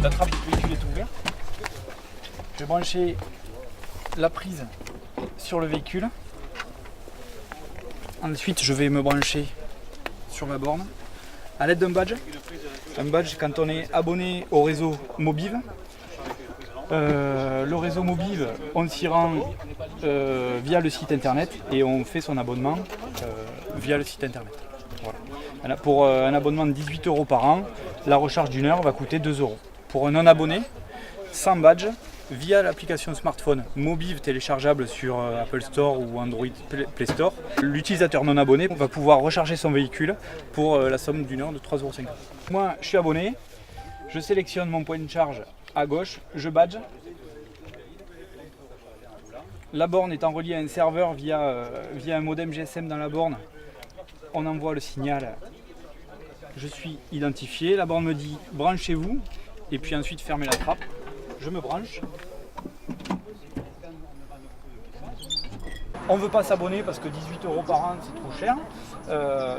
La trappe du véhicule est ouverte. Je vais brancher la prise sur le véhicule. Ensuite, je vais me brancher sur la borne à l'aide d'un badge. Un badge quand on est abonné au réseau Mobiv. Le réseau Mobiv, on s'y rend via le site internet et on fait son abonnement via le site internet. Voilà. Pour un abonnement de 18 € par an, la recharge d'une heure va coûter 2 €. Pour un non-abonné, sans badge, via l'application smartphone Mobiv téléchargeable sur Apple Store ou Android Play Store, l'utilisateur non abonné va pouvoir recharger son véhicule pour la somme d'une heure de 3,50 €. Moi, je suis abonné, je sélectionne mon point de charge à gauche, je badge. La borne étant reliée à un serveur via un modem GSM dans la borne, on envoie le signal, je suis identifié, la borne me dit branchez-vous et puis ensuite fermez la trappe, je me branche. On ne veut pas s'abonner parce que 18 € par an c'est trop cher,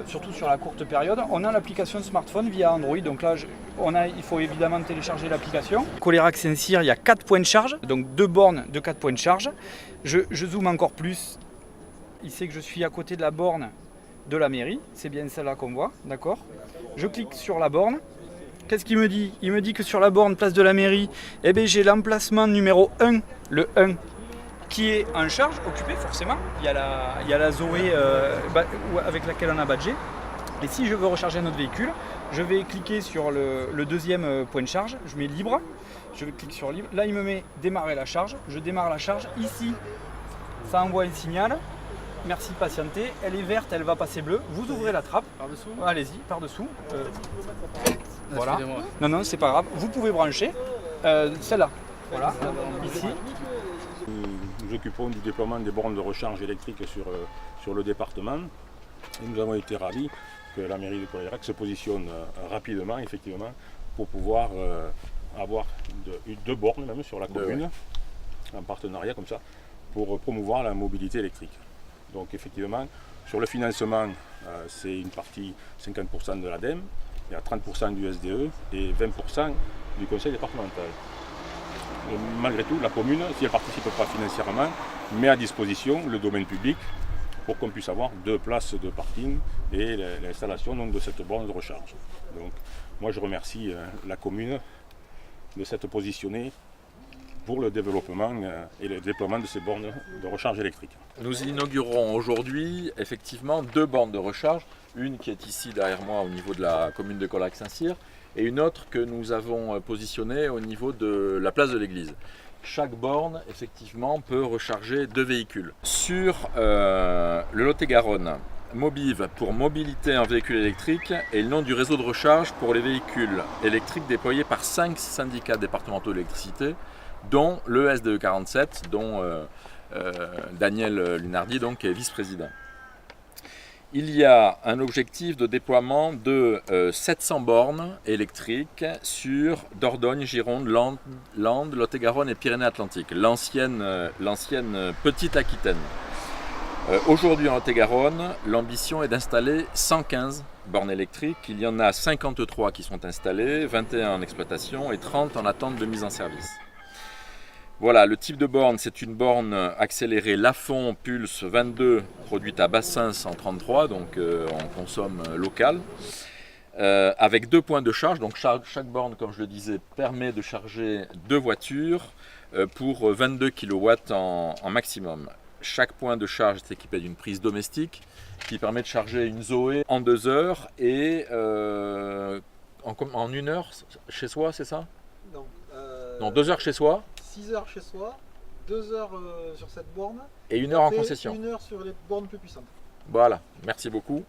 surtout sur la courte période. On a l'application smartphone via Android, donc là il faut évidemment télécharger l'application. Colérac Saint-Cyr, il y a 4 points de charge, donc 2 bornes de 4 points de charge. Je zoome encore plus, il sait que je suis à côté de la borne de la mairie, c'est bien celle-là qu'on voit, d'accord. Je clique sur la borne. Qu'est-ce qu'il me dit? Il me dit que sur la borne place de la mairie, eh bien, j'ai l'emplacement numéro 1, le 1, qui est en charge, occupé forcément. Il y a la Zoé avec laquelle on a badgé. Et si je veux recharger notre véhicule, je vais cliquer sur le deuxième point de charge, je mets libre, je clique sur libre. Là, il me met démarrer la charge, je démarre la charge. Ici, ça envoie un signal. Merci de patienter, elle est verte, elle va passer bleue. Vous ouvrez la trappe. Par-dessous ? Allez-y, par-dessous. Voilà. Non, c'est pas grave. Vous pouvez brancher celle-là. Voilà, ici. Nous occupons du déploiement des bornes de recharge électrique sur le département. Et nous avons été ravis que la mairie de Colérac se positionne rapidement, effectivement, pour pouvoir avoir deux bornes même sur la commune, en partenariat comme ça, pour promouvoir la mobilité électrique. Donc effectivement, sur le financement, c'est une partie 50% de l'ADEME, il y a 30% du SDE et 20% du conseil départemental. Et malgré tout, la commune, si elle ne participe pas financièrement, met à disposition le domaine public pour qu'on puisse avoir 2 places de parking et l'installation de cette borne de recharge. Donc moi je remercie la commune de s'être positionnée pour le développement et le déploiement de ces bornes de recharge électrique. Nous inaugurons aujourd'hui effectivement 2 bornes de recharge, une qui est ici derrière moi au niveau de la commune de Colérac-Saint-Cyr et une autre que nous avons positionnée au niveau de la place de l'église. Chaque borne effectivement peut recharger 2 véhicules. Sur le Lot-et-Garonne, Mobiv pour mobilité en véhicule électrique et le nom du réseau de recharge pour les véhicules électriques déployés par 5 syndicats départementaux d'électricité, dont le SDE 47, dont Daniel Lunardi donc, est vice-président. Il y a un objectif de déploiement de 700 bornes électriques sur Dordogne, Gironde, Landes, Lot-et-Garonne et Pyrénées-Atlantiques, l'ancienne Petite Aquitaine. Aujourd'hui en Lot-et-Garonne, l'ambition est d'installer 115 bornes électriques. Il y en a 53 qui sont installées, 21 en exploitation et 30 en attente de mise en service. Voilà, le type de borne, c'est une borne accélérée Lafon Pulse 22, produite à Bassins en 33, donc on consomme local, avec 2 points de charge. Donc chaque borne, comme je le disais, permet de charger 2 voitures pour 22 kW en maximum. Chaque point de charge est équipé d'une prise domestique qui permet de charger une Zoé en 2 heures et en 1 heure chez soi, c'est ça? Non, 2 heures chez soi. 6 heures chez soi, 2 heures sur cette borne. Et 1 heure en concession. 1 heure sur les bornes plus puissantes. Voilà, merci beaucoup.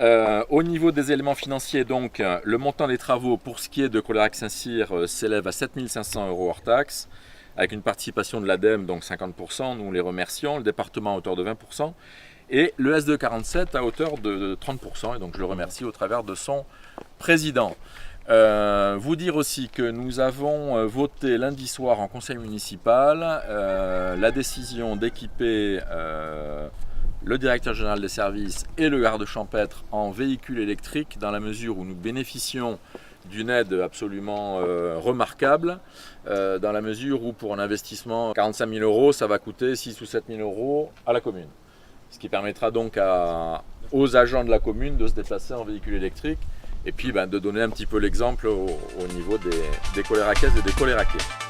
Au niveau des éléments financiers, donc, le montant des travaux pour ce qui est de Colérac-Saint-Cyr s'élève à 7 500 € hors taxe, avec une participation de l'ADEME, donc 50%, nous les remercions, le département à hauteur de 20%, et le SDE 47 à hauteur de 30%, et donc je le remercie au travers de son président. Vous dire aussi que nous avons voté lundi soir en conseil municipal la décision d'équiper le directeur général des services et le garde champêtre en véhicules électriques dans la mesure où nous bénéficions d'une aide absolument remarquable, dans la mesure où pour un investissement 45 000 €, ça va coûter 6 ou 7 000 € à la commune. Ce qui permettra donc aux agents de la commune de se déplacer en véhicule électrique et puis de donner un petit peu l'exemple au niveau des coléraquaises et des coléraquais.